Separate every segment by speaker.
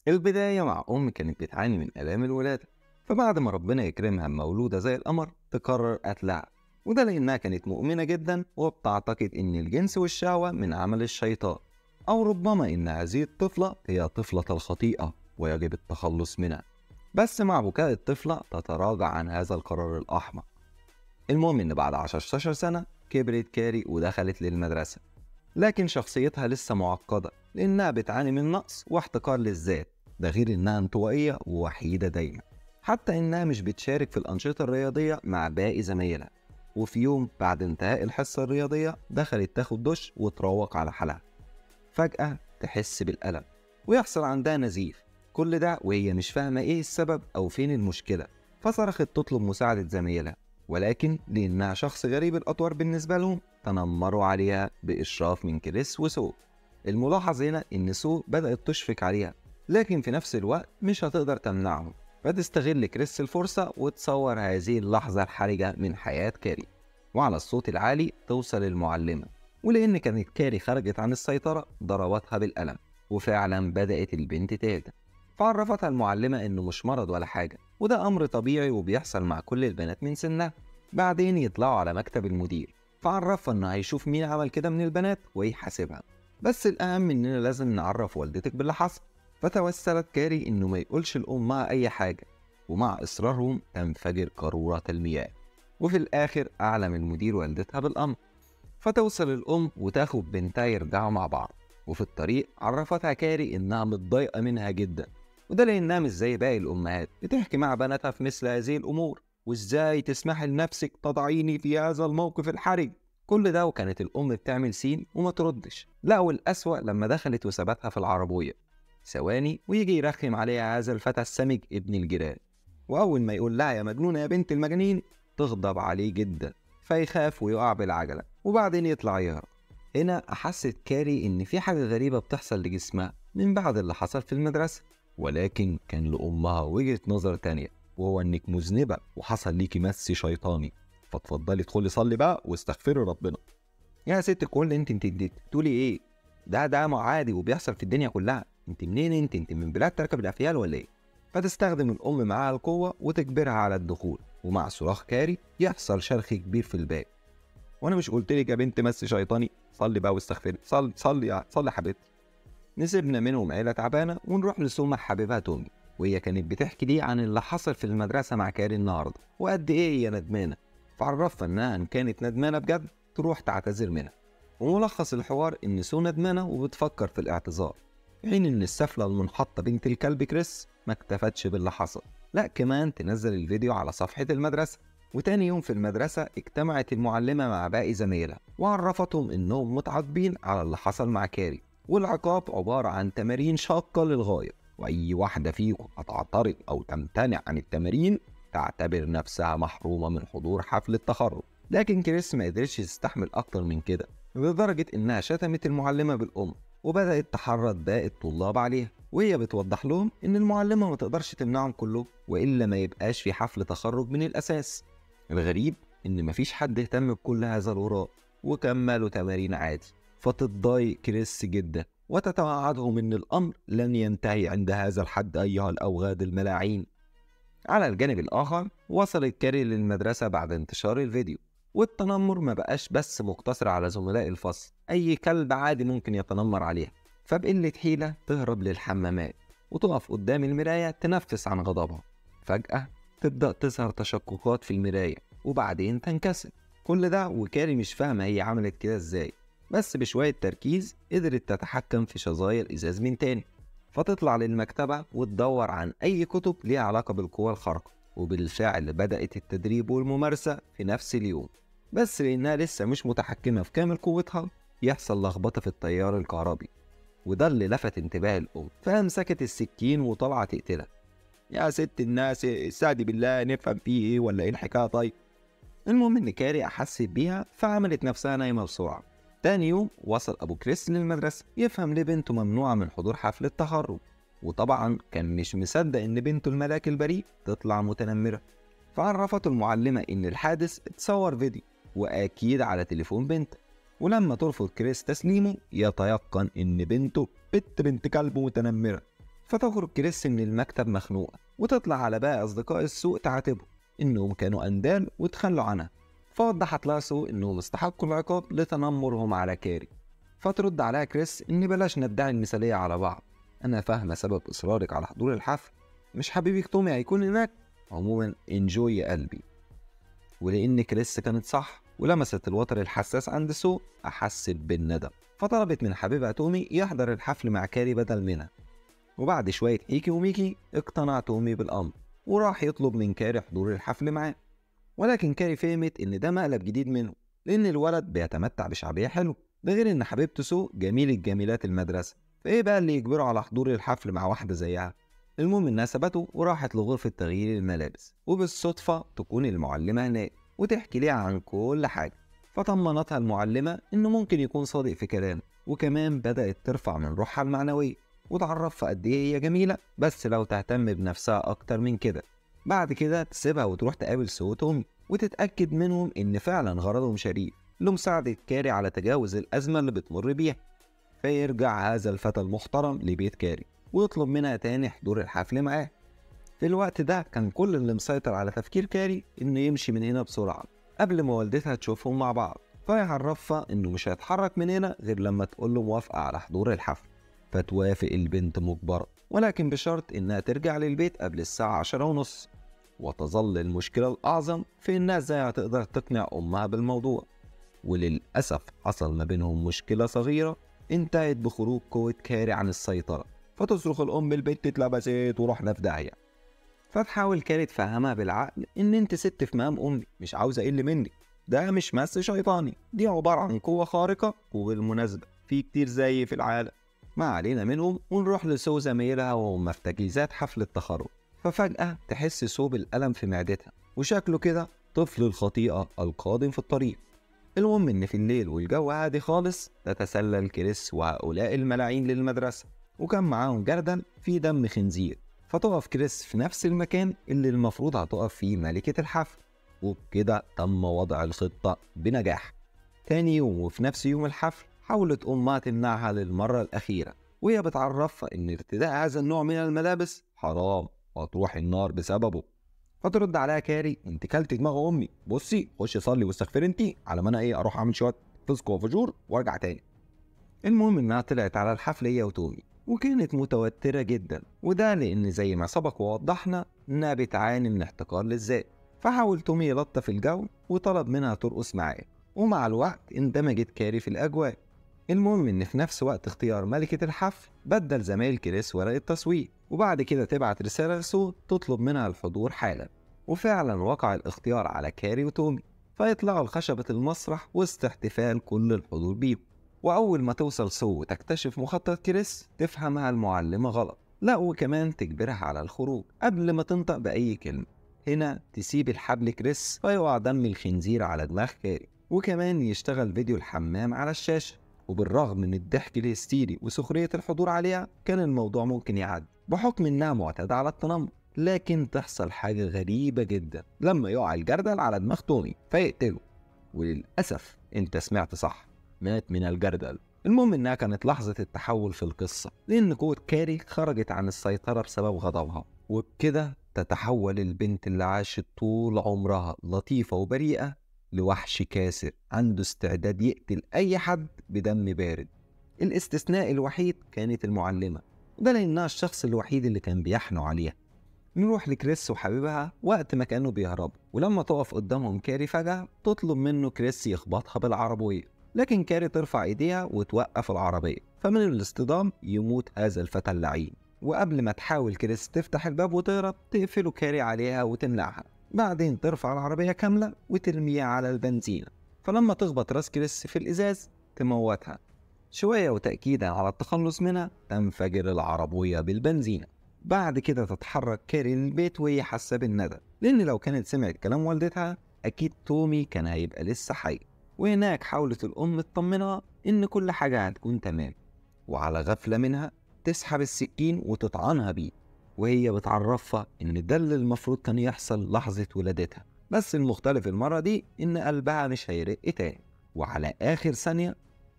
Speaker 1: البداية مع أم كانت بتعاني من آلام الولادة، فبعد ما ربنا يكرمها بمولودة زي القمر تقرر قتلها، وده لأنها كانت مؤمنة جدا وبتعتقد إن الجنس والشهوة من عمل الشيطان، أو ربما إن هذه الطفلة هي طفلة الخطيئة ويجب التخلص منها. بس مع بكاء الطفلة تتراجع عن هذا القرار الأحمق. المهم إن بعد 15 سنة كبرت كاري ودخلت للمدرسة، لكن شخصيتها لسه معقدة لأنها بتعاني من نقص واحتقار للذات، ده غير إنها انطوائية ووحيدة دايما، حتى إنها مش بتشارك في الأنشطة الرياضية مع باقي زمايلها. وفي يوم بعد انتهاء الحصة الرياضية دخلت تاخد دش وتروق على حالها، فجأة تحس بالألم ويحصل عندها نزيف، كل ده وهي مش فاهمة إيه السبب أو فين المشكلة. فصرخت تطلب مساعدة زميلها، ولكن لأنها شخص غريب الأطوار بالنسبة لهم تنمروا عليها بإشراف من كريس وسو. الملاحظ هنا إن سو بدأت تشفق عليها، لكن في نفس الوقت مش هتقدر تمنعهم، فتستغل كريس الفرصة وتصور هذه اللحظة الحرجة من حياة كاري، وعلى الصوت العالي توصل المعلمة. ولأن كانت كاري خرجت عن السيطرة ضربتها بالقلم، وفعلا بدأت البنت تهدى. فعرفتها المعلمة إنه مش مرض ولا حاجة، وده أمر طبيعي وبيحصل مع كل البنات من سنها. بعدين يطلعوا على مكتب المدير، فعرفها إنه هيشوف مين عمل كده من البنات ويحاسبها، بس الأهم إننا لازم نعرف والدتك باللي حصل. فتوسلت كاري إنه ما يقولش لأمها أي حاجة، ومع إصرارهم تنفجر قارورة المياه. وفي الآخر أعلم المدير والدتها بالأمر، فتوصل الأم وتاخد بنتها يرجعوا مع بعض. وفي الطريق عرفتها كاري إنها متضايقة منها جدا، وده لأنها مش زي باقي الأمهات بتحكي مع بناتها في مثل هذه الأمور، وإزاي تسمحي لنفسك تضعيني في هذا الموقف الحرج. كل ده وكانت الأم بتعمل سين وما تردش، لا والأسوأ لما دخلت وثبتها في العربية ثواني ويجي يرخم عليها هذا الفتى السمج ابن الجيران، وأول ما يقول لها يا مجنونة يا بنت المجانين تغضب عليه جدا، فيخاف ويقع بالعجلة وبعدين يطلع يهرب. هنا أحست كاري إن في حاجة غريبة بتحصل لجسمها من بعد اللي حصل في المدرسة، ولكن كان لأمها وجهة نظر تانية، وهو إنك مذنبة وحصل ليكي مس شيطاني، فتفضلي ادخلي صلي بقى واستغفري ربنا. يا ست الكل انت بتقولي ايه؟ ده عادي وبيحصل في الدنيا كلها، انت منين؟ انت من بلاد تركب الافيال ولا ايه؟ فتستخدم الام معاها القوه وتجبرها على الدخول، ومع صراخ كاري يحصل شرخ كبير في الباب. وانا مش قلت لك يا بنت مس شيطاني؟ صلي بقى واستغفري، صلي يا حبيبتي. نسيبنا منهم عيله تعبانه ونروح لسومة حبيبها تومي، وهي كانت بتحكي لي عن اللي حصل في المدرسه مع كاري النهارده وقد ايه هي ندمانه. فعرفها انها ان كانت ندمانه بجد تروح تعتذر منها. وملخص الحوار ان سو ندمانه وبتفكر في الاعتذار، في حين ان السفله المنحطه بنت الكلب كريس ما اكتفتش باللي حصل، لا كمان تنزل الفيديو على صفحه المدرسه. وتاني يوم في المدرسة اجتمعت المعلمة مع باقي زمايلها وعرفتهم انهم متعاقبين على اللي حصل مع كاري، والعقاب عبارة عن تمارين شاقة للغاية، واي واحدة فيكم هتعترض او تمتنع عن التمارين تعتبر نفسها محرومة من حضور حفل التخرج. لكن كريس ما قدرش تستحمل اكتر من كده، لدرجة انها شتمت المعلمة بالام، وبدأت تحرض باقي الطلاب عليها، وهي بتوضح لهم ان المعلمة ما تقدرش تمنعهم كلهم، والا ما يبقاش في حفل تخرج من الاساس. الغريب إن مفيش حد اهتم بكل هذا الوراء وكملوا تمارين عادي. فتتضايق كريس جدا وتتوعدهم إن الأمر لن ينتهي عند هذا الحد أيها الأوغاد الملاعين. على الجانب الآخر وصلت كاري للمدرسة بعد انتشار الفيديو، والتنمر ما بقاش بس مقتصر على زملاء الفصل، أي كلب عادي ممكن يتنمر عليها. فبقلة حيلة تهرب للحمامات وتقف قدام المراية تنفس عن غضبها. فجأة تبدأ تظهر تشققات في المراية وبعدين تنكسر. كل ده وكاري مش فاهمة هي عملت كده ازاي، بس بشوية تركيز قدرت تتحكم في شظايا الإزاز من تاني. فتطلع للمكتبة وتدور عن أي كتب ليها علاقة بالقوى الخارقة، وبالفعل بدأت التدريب والممارسة في نفس اليوم. بس لأنها لسه مش متحكمة في كامل قوتها يحصل لخبطة في التيار الكهربي، وده اللي لفت انتباه الأم، فأمسكت السكين وطلعت تقتلها. يا ست الناس استهدي بالله، نفهم فيه ايه ولا ايه الحكاية طيب؟ المهم ان كاري احست بيها فعملت نفسها نايمة بسرعة. تاني يوم وصل ابو كريس للمدرسة يفهم ليه بنته ممنوعة من حضور حفل التخرج، وطبعا كان مش مصدق ان بنته الملاك البريء تطلع متنمرة. فعرفته المعلمة ان الحادث اتصور فيديو واكيد على تليفون بنته، ولما ترفض كريس تسليمه يتيقن ان بنته بنت كلب متنمرة. فتخرج كريس من المكتب مخنوقة وتطلع على باقي أصدقاء السوق تعاتبهم إنهم كانوا أندال وتخلوا عنها. فوضحت لها سو إنهم استحقوا العقاب لتنمرهم على كاري. فترد عليها كريس إن بلاش ندعي المثالية على بعض، أنا فاهمة سبب إصرارك على حضور الحفل، مش حبيبك تومي هيكون هناك، عموما انجوي يا قلبي. ولأن كريس كانت صح ولمست الوتر الحساس عند سو، أحست بالندم، فطلبت من حبيبها تومي يحضر الحفل مع كاري بدل منها. وبعد شوية هيكي وميكي اقتنع تومي بالأمر وراح يطلب من كاري حضور الحفل معاه. ولكن كاري فهمت إن ده مقلب جديد منه، لأن الولد بيتمتع بشعبية حلوة، ده غير إن حبيبته سو جميلة جميلات المدرسة، فإيه بقى اللي يجبره على حضور الحفل مع واحدة زيها؟ المهم إنها سابته وراحت لغرفة تغيير الملابس، وبالصدفة تكون المعلمة هناك وتحكي ليها عن كل حاجة. فطمنتها المعلمة إنه ممكن يكون صادق في كلامه، وكمان بدأت ترفع من روحها المعنوية وتعرفها قد إيه هي جميلة بس لو تهتم بنفسها أكتر من كده. بعد كده تسيبها وتروح تقابل سو وتومي وتتأكد منهم إن فعلا غرضهم شريف لمساعدة كاري على تجاوز الأزمة اللي بتمر بيها. فيرجع هذا الفتى المحترم لبيت كاري ويطلب منها تاني حضور الحفل معاه. في الوقت ده كان كل اللي مسيطر على تفكير كاري إنه يمشي من هنا بسرعة قبل ما والدتها تشوفهم مع بعض، فيعرفها إنه مش هيتحرك من هنا غير لما تقول له موافقة على حضور الحفل. فتوافق البنت مجبرة، ولكن بشرط إنها ترجع للبيت قبل الساعة 10:30. وتظل المشكلة الأعظم في إنها إزاي هتقدر تقنع أمها بالموضوع. وللأسف حصل ما بينهم مشكلة صغيرة انتهت بخروج قوة كاري عن السيطرة، فتصرخ الأم البنت اتلبست ورحنا في داهية. فتحاول كاري تفهمها بالعقل إن أنت ست في مقام أمي، مش عاوزة أقل منك، ده مش مس شيطاني، دي عبارة عن قوة خارقة، وبالمناسبة في كتير زي في العالم، ما علينا منهم. ونروح لسو زميلها وهم في تجهيزات حفل التخرج. ففجأة تحس سو بالألم في معدتها، وشكله كده طفل الخطيئة القادم في الطريق. المهم إن في الليل والجو هادي خالص تتسلل كريس وهؤلاء الملاعين للمدرسة، وكان معاهم جردل في دم خنزير. فتقف كريس في نفس المكان اللي المفروض هتقف فيه ملكة الحفل، وبكده تم وضع الخطة بنجاح. تاني يوم وفي نفس يوم الحفل حاولت أمها تمنعها للمرة الأخيرة، وهي بتعرفها إن ارتداء هذا النوع من الملابس حرام وهتروح النار بسببه. فترد عليها كاري انت كلت دماغ امي، بصي خشي صلي واستغفري انت على ما انا اروح اعمل شويه فسق وفجور وارجع تاني. المهم انها طلعت على الحفل هي وتومي، وكانت متوتره جدا، وده لان زي ما سبق ووضحنا انها بتعاني من احتقار للذات. فحاول تومي يلطف الجو وطلب منها ترقص معاه، ومع الوقت اندمجت كاري في الاجواء. المهم ان في نفس وقت اختيار ملكة الحفل بدل زمايل كريس ورق التصوير، وبعد كده تبعت رسالة لسو تطلب منها الحضور حالا. وفعلا وقع الاختيار على كاري وتومي، فيطلعوا لخشبة المسرح وسط احتفال كل الحضور بيهم. وأول ما توصل سو وتكتشف مخطط كريس تفهمها المعلمة غلط، لا وكمان تجبرها على الخروج قبل ما تنطق بأي كلمة. هنا تسيب الحبل كريس فيقع دم الخنزير على دماغ كاري، وكمان يشتغل فيديو الحمام على الشاشة. وبالرغم من الضحك الهستيري وسخرية الحضور عليها كان الموضوع ممكن يعدي بحكم انها معتادة على التنمر. لكن تحصل حاجة غريبة جدا لما يقع الجردل على دماغ تومي فيقتله. وللأسف انت سمعت صح، مات من الجردل. المهم انها كانت لحظة التحول في القصة، لان قوة كاري خرجت عن السيطرة بسبب غضبها، وبكده تتحول البنت اللي عاشت طول عمرها لطيفة وبريئة لوحش كاسر عنده استعداد يقتل أي حد بدم بارد. الاستثناء الوحيد كانت المعلمة، وده لأنها الشخص الوحيد اللي كان بيحنوا عليها. نروح لكريس وحبيبها وقت ما كانوا بيهربوا، ولما تقف قدامهم كاري فجأة تطلب منه كريس يخبطها بالعربية، لكن كاري ترفع ايديها وتوقف العربية، فمن الاصطدام يموت هذا الفتى اللعين. وقبل ما تحاول كريس تفتح الباب وتهرب تقفله كاري عليها وتمنعها، بعدين ترفع العربية كاملة وترميها على البنزينة. فلما تخبط راس كريس في الإزاز تموتها. شوية وتأكيدا على التخلص منها تنفجر العربية بالبنزينة. بعد كده تتحرك كاري للبيت وهي حاسة بالندم، لأن لو كانت سمعت كلام والدتها أكيد تومي كان هيبقى لسه حي. وهناك حاولت الأم تطمنها إن كل حاجة هتكون تمام، وعلى غفلة منها تسحب السكين وتطعنها بيه، وهي بتعرفها إن ده اللي المفروض كان يحصل لحظة ولادتها، بس المختلف المرة دي إن قلبها مش هيرق تاني. وعلى آخر ثانية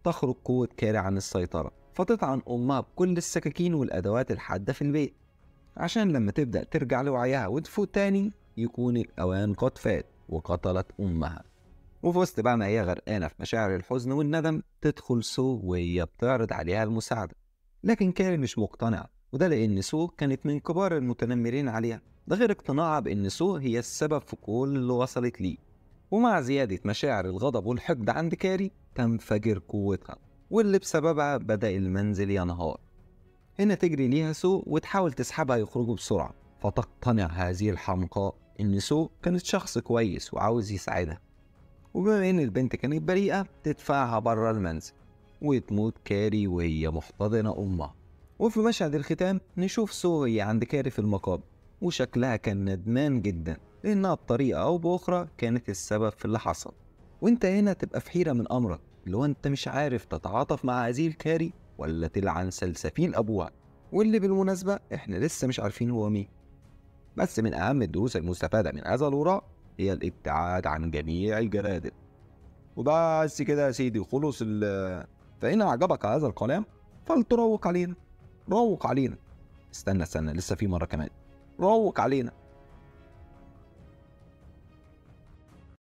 Speaker 1: تخرج قوة كاري عن السيطرة، فتطعن أمها بكل السكاكين والأدوات الحادة في البيت، عشان لما تبدأ ترجع لوعيها وتفوق تاني يكون الأوان قد فات وقتلت أمها. وفي وسط بقى ما هي غرقانة في مشاعر الحزن والندم، تدخل سو وهي بتعرض عليها المساعدة، لكن كاري مش مقتنعة، وده لأن سو كانت من كبار المتنمرين عليها، ده غير اقتناعها بأن سو هي السبب في كل اللي وصلت ليه. ومع زيادة مشاعر الغضب والحقد عند كاري تنفجر قوتها، واللي بسببها بدأ المنزل ينهار. هنا تجري ليها سو وتحاول تسحبها يخرجوا بسرعة، فتقتنع هذه الحمقاء إن سو كانت شخص كويس وعاوز يساعدها، وبما إن البنت كانت بريئة تدفعها برا المنزل، وتموت كاري وهي محتضنة أمها. وفي مشهد الختام نشوف سو هي عند كاري في المقابر، وشكلها كان ندمان جدا لأنها بطريقة أو بأخرى كانت السبب في اللي حصل. وانت هنا تبقى في حيرة من أمرك، لو انت مش عارف تتعاطف مع هذه الكاري ولا تلعن سلسفيل أبوها، واللي بالمناسبة احنا لسه مش عارفين هو مين. بس من أهم الدروس المستفادة من هذا الوراء هي الابتعاد عن جميع الجرادل. وبس كده يا سيدي خلص فإن أعجبك هذا الكلام فلتروق علينا، روق علينا. استنى لسه في مرة كمان، روق علينا.